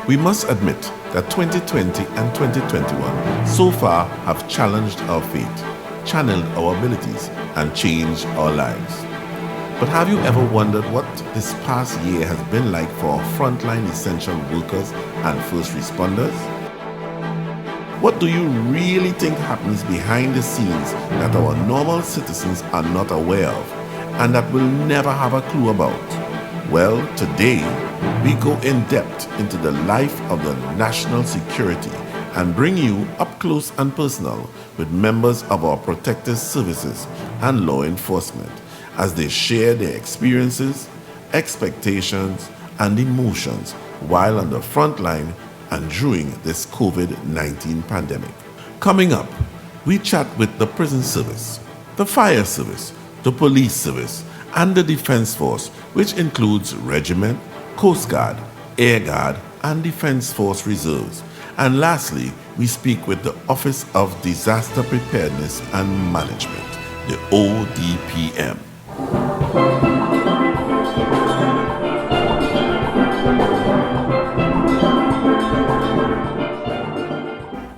We must admit that 2020 and 2021 so far have challenged our fate, channeled our abilities, and changed our lives. But have you ever wondered what this past year has been like for our frontline essential workers and first responders? What do you really think happens behind the scenes that our normal citizens are not aware of and that we'll never have a clue about? Well, today we go in depth into the life of the national security and bring you up close and personal with members of our protective services and law enforcement as they share their experiences, expectations, and emotions while on the front line and during this COVID-19 pandemic. Coming up, we chat with the prison service, the fire service, the police service, and the defense force, which includes regiment, Coast Guard, Air Guard, and Defense Force Reserves. And lastly, we speak with the Office of Disaster Preparedness and Management, the ODPM.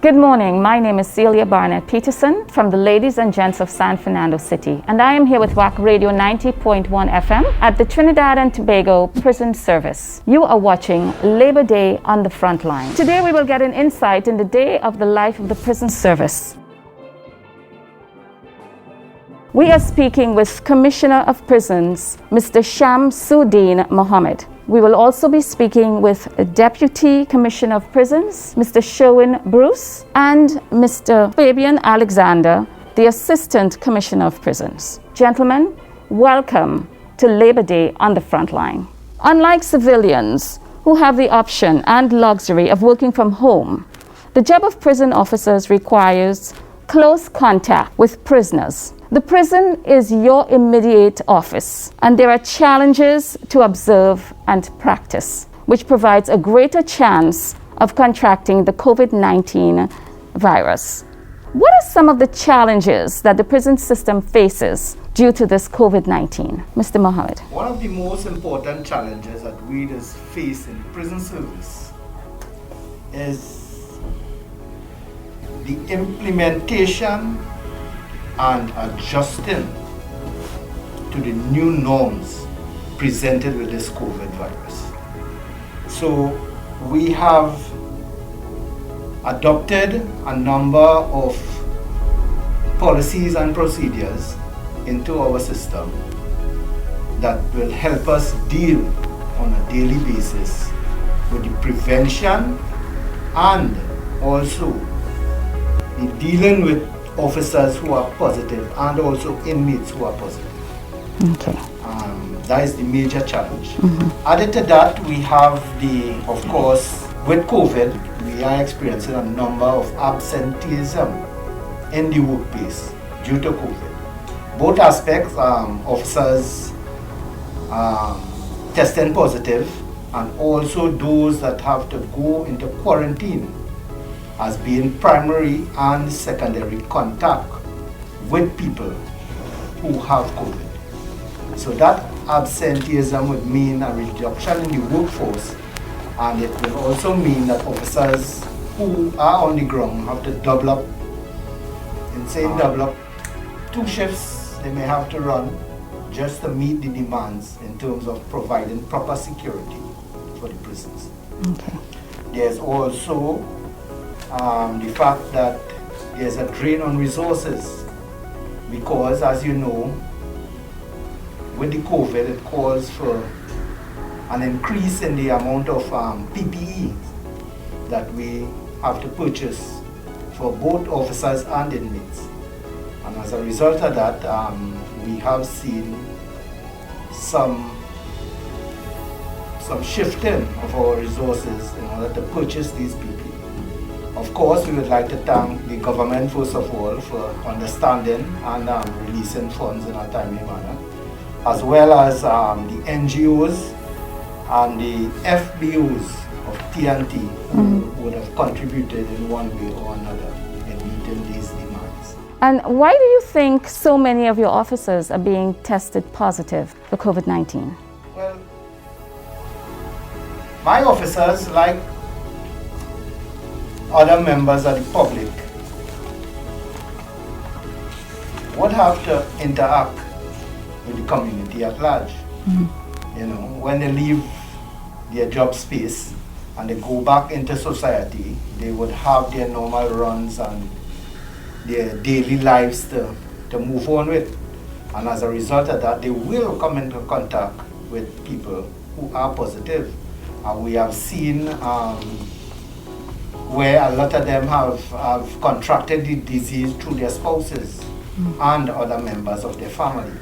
Good morning, my name is Celia Barnett Peterson from the Ladies and Gents of San Fernando City, and I am here with WAC Radio 90.1 FM at the Trinidad and Tobago Prison Service. You are watching Labor Day on the Frontline. Today we will get an insight in the day of the life of the prison service. We are speaking with Commissioner of Prisons, Mr. Shamsuddin Mohammed. We will also be speaking with Deputy Commissioner of Prisons, Mr. Sherwin Bruce, and Mr. Fabian Alexander, the Assistant Commissioner of Prisons. Gentlemen, welcome to Labor Day on the Frontline. Unlike civilians who have the option and luxury of working from home, the job of prison officers requires close contact with prisoners. The prison is your immediate office, and there are challenges to observe and practice, which provides a greater chance of contracting the COVID-19 virus. What are some of the challenges that the prison system faces due to this COVID-19? Mr. Mohammed. One of the most important challenges that readers face in prison service is the implementation and adjusting to the new norms presented with this COVID virus. So we have adopted a number of policies and procedures into our system that will help us deal on a daily basis with the prevention and also the dealing with officers who are positive and also inmates who are positive. Okay. That is the major challenge. Added to that, we have of course, with COVID, we are experiencing a number of absenteeism in the workplace due to COVID. Both aspects, officers testing positive and also those that have to go into quarantine as being primary and secondary contact with people who have COVID. So that absenteeism would mean a reduction in the workforce, and it will also mean that officers who are on the ground have to double up. In saying double up, 2 shifts they may have to run just to meet the demands in terms of providing proper security for the prisons. Okay. There's also the fact that there's a drain on resources because, as you know, with the COVID, it calls for an increase in the amount of PPE that we have to purchase for both officers and inmates. And as a result of that, we have seen some shifting of our resources in order to purchase these PPE. Of course, we would like to thank the government, first of all, for understanding and releasing funds in a timely manner, as well as the NGOs and the FBOs of TNT who would have contributed in one way or another in meeting these demands. And why do you think so many of your officers are being tested positive for COVID-19? Well, My officers, like other members of the public, would have to interact with the community at large. You know, when they leave their job space and they go back into society, they would have their normal runs and their daily lives to move on with. And as a result of that, they will come into contact with people who are positive. And we have seen where a lot of them have contracted the disease through their spouses and other members of their family.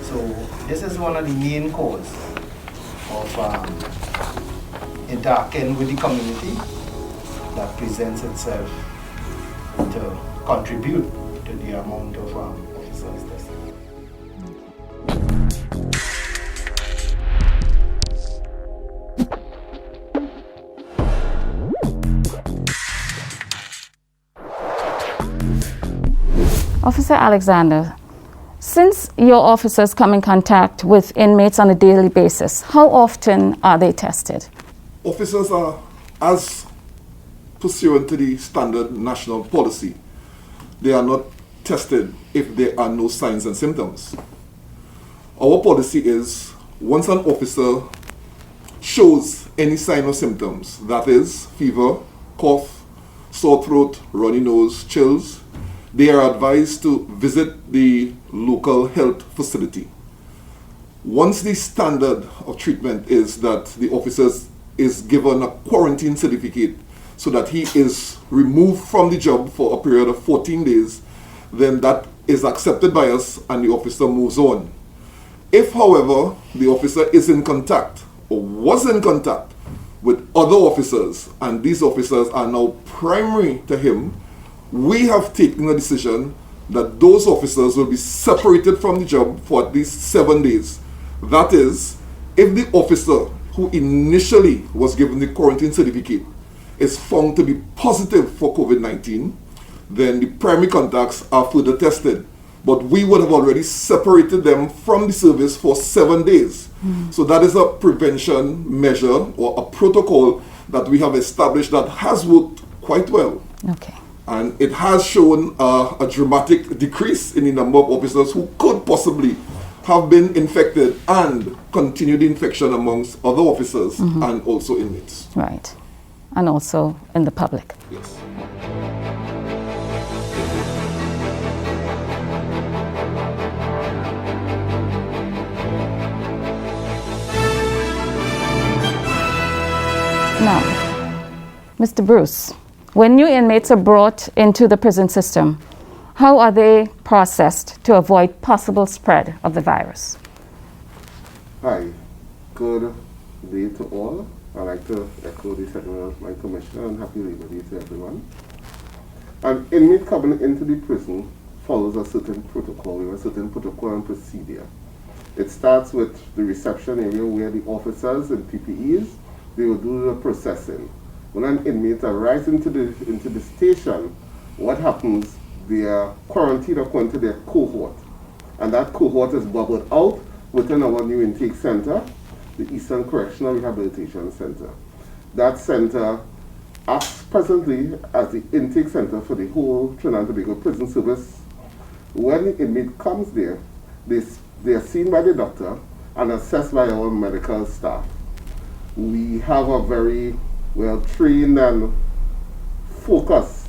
So this is one of the main causes of interacting with the community that presents itself to contribute to the amount of officers tested. Officer Alexander, since your officers come in contact with inmates on a daily basis, how often are they tested? Officers are, as pursuant to the standard national policy, they are not tested if there are no signs and symptoms. Our policy is, once an officer shows any sign or symptoms, that is, fever, cough, sore throat, runny nose, chills, they are advised to visit the local health facility. Once the standard of treatment is that the officer is given a quarantine certificate so that he is removed from the job for a period of 14 days, then that is accepted by us and the officer moves on. If, however, the officer is in contact or was in contact with other officers and these officers are now primary to him, we have taken a decision that those officers will be separated from the job for at least 7 days. That is, if the officer who initially was given the quarantine certificate is found to be positive for COVID-19, then the primary contacts are further tested. But we would have already separated them from the service for 7 days. So that is a prevention measure or a protocol that we have established that has worked quite well. Okay. And it has shown a dramatic decrease in the number of officers who could possibly have been infected and continue the infection amongst other officers and also inmates. Right. And also in the public. Yes. Now, Mr. Bruce, when new inmates are brought into the prison system, how are they processed to avoid possible spread of the virus? Hi, good day to all. I'd like to echo the sentiment of my commissioner and happy Labor Day to everyone. An inmate coming into the prison follows a certain protocol, and procedure. It starts with the reception area where the officers in PPEs, they will do the processing. When an inmate arrives into the station, what happens? They are quarantined according to their cohort, and that cohort is bubbled out within our new intake center, the Eastern Correctional Rehabilitation Center. That center acts presently as the intake center for the whole Trinidad and Tobago prison service. When the inmate comes there, they are seen by the doctor and assessed by our medical staff. We have a very well-trained and focused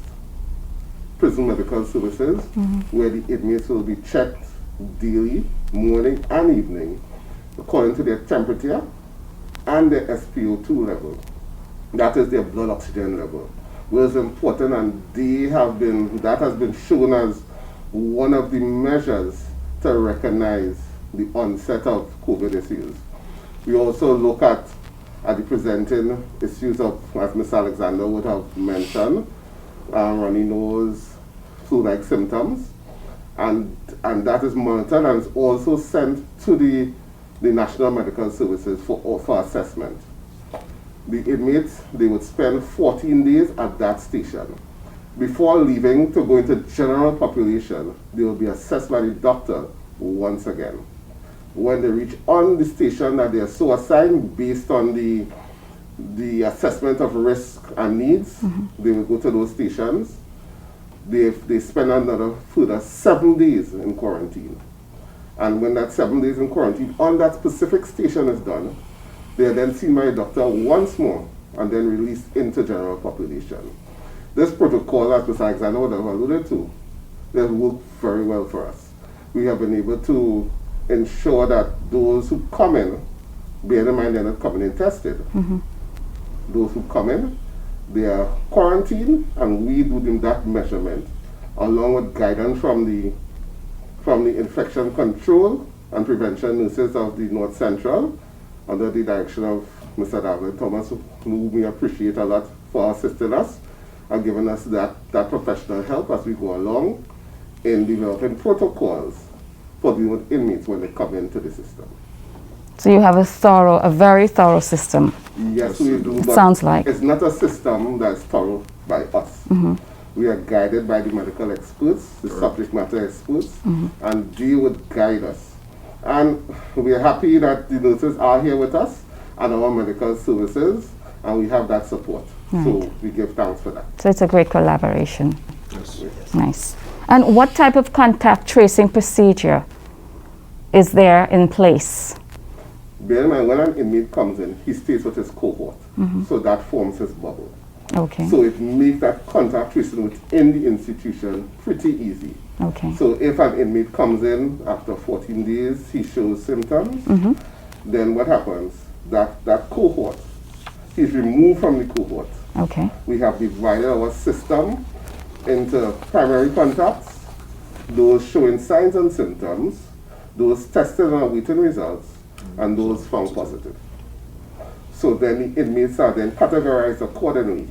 prison medical services where the inmates will be checked daily, morning and evening, according to their temperature and their SpO2 level. That is their blood oxygen level. Which is important, and that has been shown as one of the measures to recognize the onset of COVID issues. We also look at the presenting issues of, as Ms. Alexander would have mentioned, runny nose, flu-like symptoms, and that is monitored and is also sent to the National Medical Services for assessment. The inmates, they would spend 14 days at that station. Before leaving to go into general population, they will be assessed by the doctor once again. When they reach on the station that they are so assigned based on the the assessment of risk and needs. They will go to those stations. They spend another further 7 days in quarantine. And when that 7 days in quarantine on that specific station is done, they are then seen by a doctor once more and then released into general population. This protocol, as Mr. Alexander would have alluded to, has worked very well for us. We have been able to ensure that those who come in, bear in mind they're not coming in tested. Those who come in, they are quarantined, and we do them that measurement along with guidance from the infection control and prevention nurses of the North Central under the direction of Mr. David Thomas, who we appreciate a lot for assisting us and giving us that professional help as we go along in developing protocols for the inmates when they come into the system. So you have a very thorough system. Yes, we do. But sounds like. It's not a system that's thorough by us. We are guided by the medical experts, the subject matter experts, and they would guide us. And we are happy that the nurses are here with us and our medical services, and we have that support. Right. So we give thanks for that. So it's a great collaboration. Yes. Nice. And what type of contact tracing procedure is there in place? Bear in mind, when an inmate comes in, he stays with his cohort. So that forms his bubble. Okay. So it makes that contact tracing within the institution pretty easy. Okay. So if an inmate comes in after 14 days, he shows symptoms, then what happens? That cohort, he's removed from the cohort. Okay. We have divided our system into primary contacts, those showing signs and symptoms, those tested and awaiting results, and those found positive. So then the inmates are then categorized accordingly,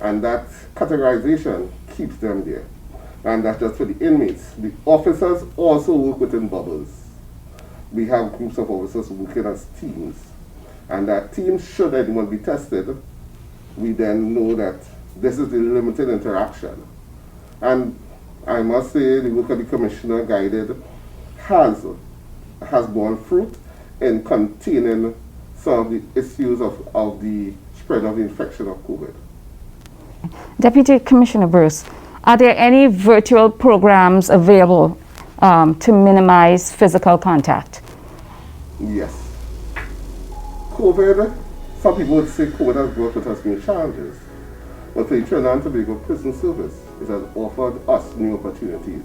and that categorization keeps them there. And that's just for the inmates. The officers also work within bubbles. We have groups of officers working as teams, and that team, should anyone be tested, we then know that this is the limited interaction. And I must say the work of the Commissioner guided has borne fruit in containing some of the issues of the spread of the infection of COVID. Deputy Commissioner Bruce, are there any virtual programs available to minimize physical contact? Yes. COVID, some people would say COVID has brought with us new challenges. But for the Trinidad and Tobago Prison Service, it has offered us new opportunities.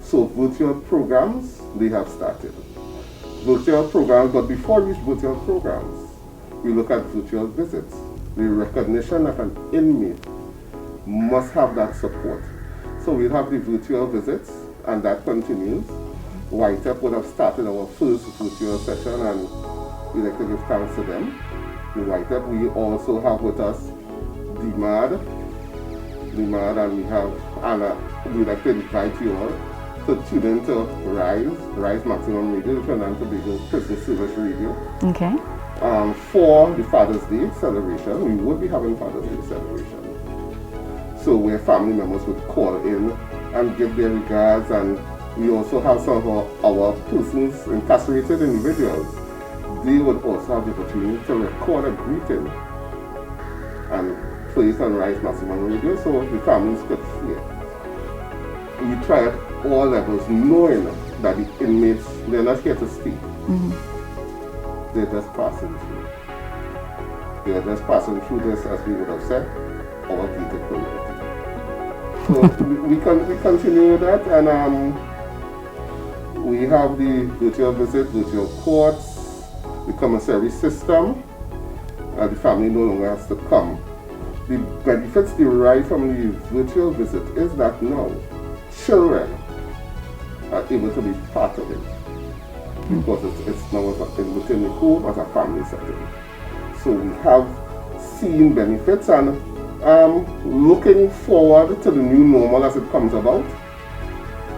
So virtual programs, they have started. Virtual programs, but before these virtual programs, we look at virtual visits. The recognition that an inmate must have that support. So we'll have the virtual visits, and that continues. YTEP would have started our first virtual session, and we'd like to give thanks to them. The YTEP, we also have with us DMAD, and we have Anna. We'd like to invite you all to tune in to Rise Maximum Radio, the Trinidad and Tobago Prison Service Radio. Okay. For the Father's Day celebration, we would be having Father's Day celebration. So where family members would call in and give their regards, and we also have some of our persons, incarcerated individuals. They would also have the opportunity to record a greeting and play it on Rise Maximum Radio so the families could hear. We try at all levels, knowing that the inmates, they're not here to stay. They're just passing through. They're just passing through this, as we would have said, our gated community. So we continue with that, and we have the virtual visit, virtual courts, the commissary system, and the family no longer has to come. The benefits derived from the virtual visit is that now children are able to be part of it, because it's now within the home as a family setting. So we have seen benefits, and looking forward to the new normal as it comes about.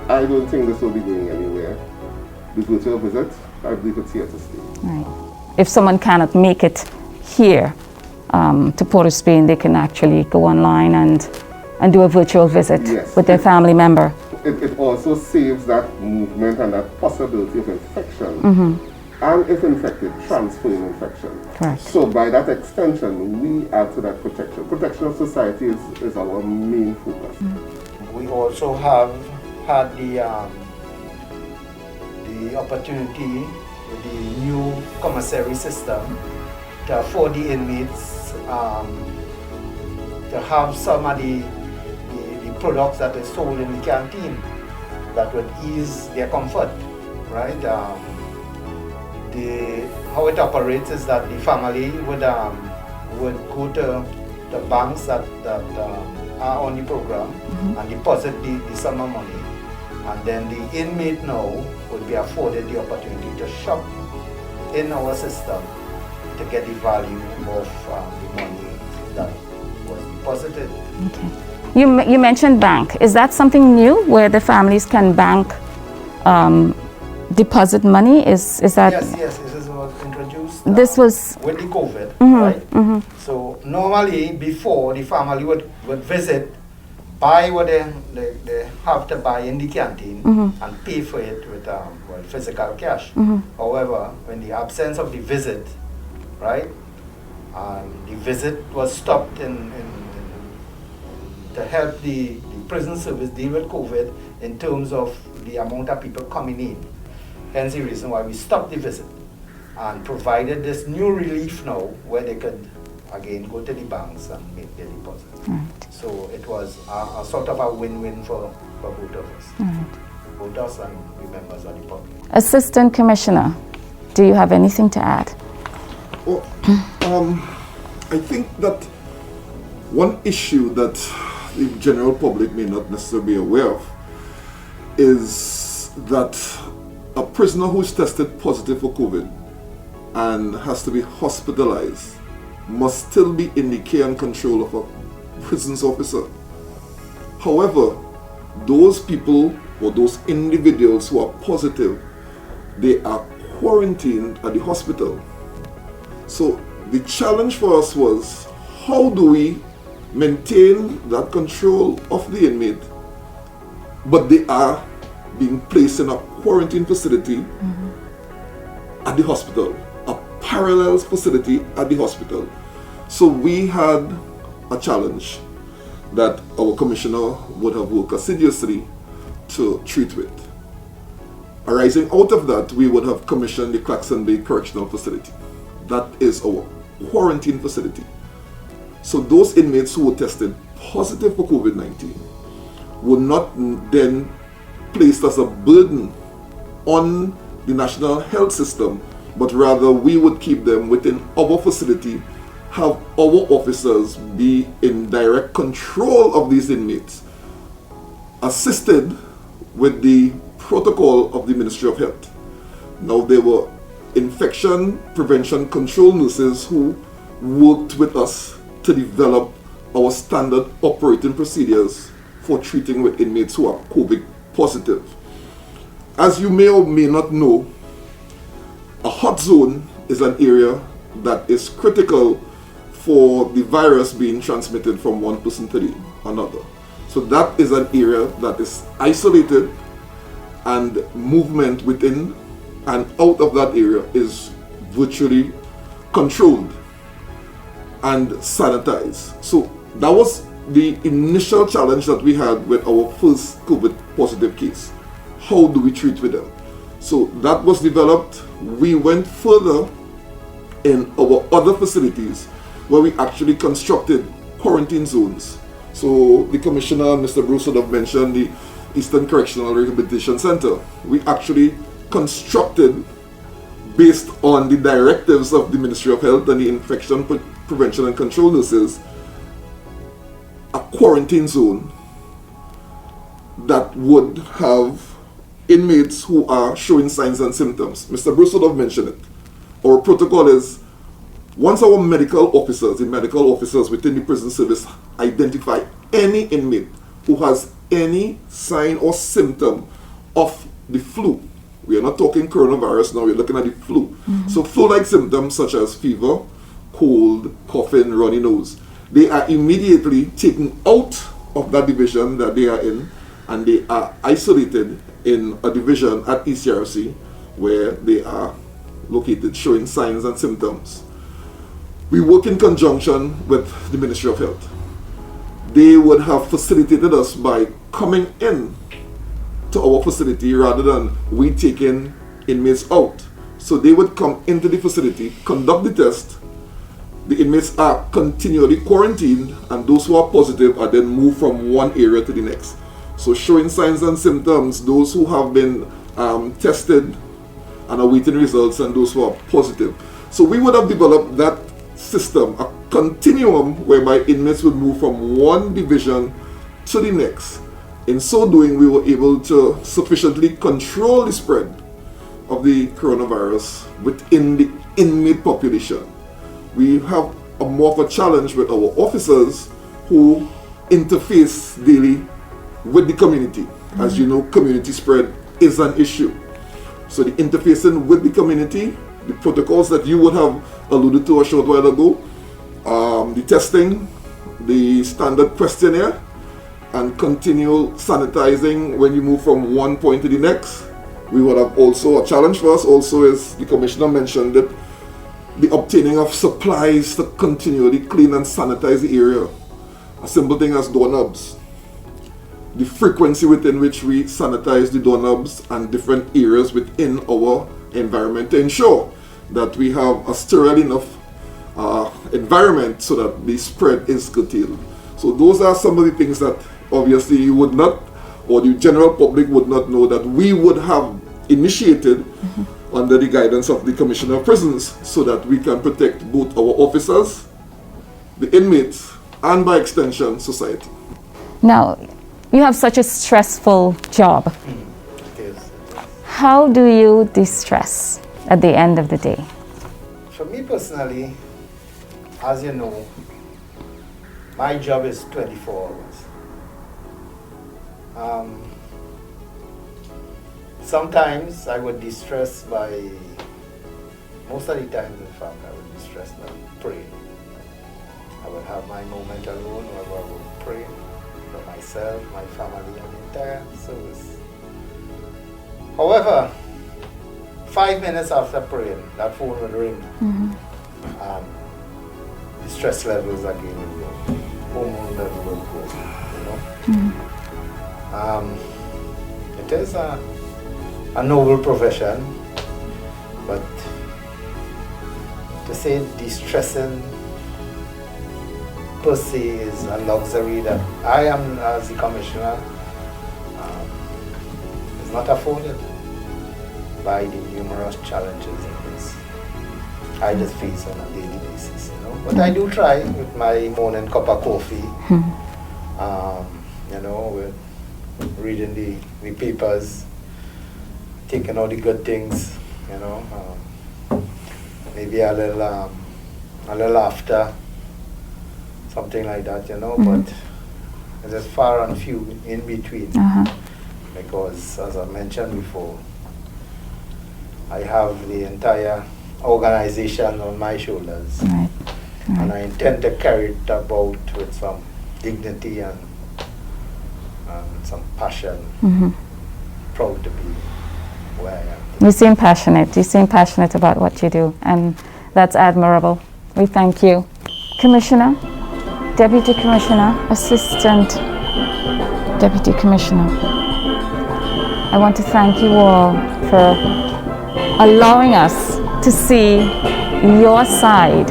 I don't think this will be going anywhere. The virtual visit, I believe it's here to stay. Right. If someone cannot make it here to Port of Spain, they can actually go online and do a virtual visit with their family member. It also saves that movement and that possibility of infection and if infected, transferring infection. Correct. So by that extension, we add to that protection. Protection of society is our main focus. We also have had the opportunity with the new commissary system to afford the inmates to have some of the products that is sold in the canteen that would ease their comfort, right? How it operates is that the family would go to the banks that are on the program and deposit the sum of money, and then the inmate now would be afforded the opportunity to shop in our system to get the value of the money that was deposited. Okay. You mentioned bank. Is that something new where the families can bank deposit money? Is that? Yes, this is what introduced. This was with the COVID, right? So normally before the family would visit, buy what they have to buy in the canteen and pay for it with physical cash. However, when the absence of the visit, right, the visit was stopped to help the prison service deal with COVID in terms of the amount of people coming in. Hence the reason why we stopped the visit and provided this new relief now where they could again go to the banks and make their deposits. Right. So it was a sort of a win-win for both of us. Right. Both us and the members of the public. Assistant Commissioner, do you have anything to add? Well, I think that one issue that the general public may not necessarily be aware of is that a prisoner who is tested positive for COVID and has to be hospitalized must still be in the care and control of a prisons officer. However, those people or those individuals who are positive, they are quarantined at the hospital. So the challenge for us was, how do we maintain that control of the inmate, but they are being placed in a quarantine facility at the hospital, a parallel facility at the hospital. So we had a challenge that our commissioner would have worked assiduously to treat with. Arising out of that, we would have commissioned the Claxon Bay Correctional Facility. That is our quarantine facility. So those inmates who were tested positive for COVID-19 were not then placed as a burden on the national health system, but rather we would keep them within our facility, have our officers be in direct control of these inmates, assisted with the protocol of the Ministry of Health. Now there were infection prevention control nurses who worked with us to develop our standard operating procedures for treating with inmates who are COVID positive. As you may or may not know, a hot zone is an area that is critical for the virus being transmitted from one person to another. So that is an area that is isolated, and movement within and out of that area is virtually controlled and sanitized. So that was the initial challenge that we had with our first COVID positive case. How do we treat with them? So that was developed. We went further in our other facilities where we actually constructed quarantine zones. So the Commissioner, Mr. Bruce, would have mentioned the Eastern Correctional Rehabilitation Center. We actually constructed, based on the directives of the Ministry of Health and the Infection Prevention and Control nurses, a quarantine zone that would have inmates who are showing signs and symptoms. Mr. Bruce would have mentioned it. Our protocol is, once our medical officers, the medical officers within the prison service, identify any inmate who has any sign or symptom of the flu. We are not talking coronavirus now, we're looking at the flu. So flu-like symptoms such as fever, cold, coughing, runny nose, they are immediately taken out of that division that they are in, and they are isolated in a division at ECRC where they are located showing signs and symptoms. We work in conjunction with the Ministry of Health. They would have facilitated us by coming in to our facility rather than we taking inmates out. So they would come into the facility, conduct the test, the inmates are continually quarantined, and those who are positive are then moved from one area to the next. So showing signs and symptoms, those who have been tested and awaiting results, and those who are positive. So we would have developed that system, a continuum whereby inmates would move from one division to the next. In so doing, we were able to sufficiently control the spread of the coronavirus within the inmate population. We have a more of a challenge with our officers who interface daily with the community. As you know, community spread is an issue. So the interfacing with the community, the protocols that you would have alluded to a short while ago, the testing, the standard questionnaire, and continual sanitizing when you move from one point to the next. We would have also, a challenge for us also is, the Commissioner mentioned that the obtaining of supplies to continually clean and sanitize the area. A simple thing as doorknobs. The frequency within which we sanitize the doorknobs and different areas within our environment to ensure that we have a sterile enough environment so that the spread is curtailed. So those are some of the things that obviously you would not, or the general public would not know, that we would have initiated under the guidance of the Commissioner of Prisons, so that we can protect both our officers, the inmates, and by extension, society. Now, you have such a stressful job. How do you de-stress at the end of the day? For me personally, as you know, my job is 24 hours. Sometimes I would de-stress by, most of the times in fact, I would de-stress by praying. I would have my moment alone where I would pray for myself, my family, and the entire service. However, 5 minutes after praying, that phone would ring. The stress levels again would go, hormone level would go, you know. It is a noble profession, but to say de-stressing per se is a luxury that I am, as the Commissioner, is not afforded by the numerous challenges that I just face on a daily basis, you know. But I do try with my morning cup of coffee, you know, with reading the papers, taking all the good things, you know, maybe a little laughter, something like that, you know, but it's just far and few in between, because as I mentioned before, I have the entire organization on my shoulders, and I intend to carry it about with some dignity and some passion, proud to be where I am. You seem passionate. You seem passionate about what you do, and that's admirable. We thank you. Commissioner, Deputy Commissioner, Assistant Deputy Commissioner, I want to thank you all for allowing us to see your side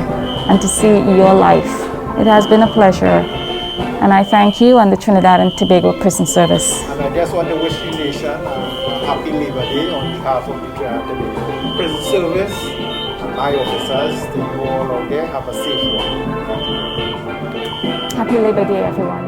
and to see your life. It has been a pleasure, and I thank you and the Trinidad and Tobago Prison Service. And I just want to wish the nation a happy Labor Day on behalf of the Trinidad and Tobago Prison Service and my officers. To you all out there, have a safe one. Happy Labor Day, everyone.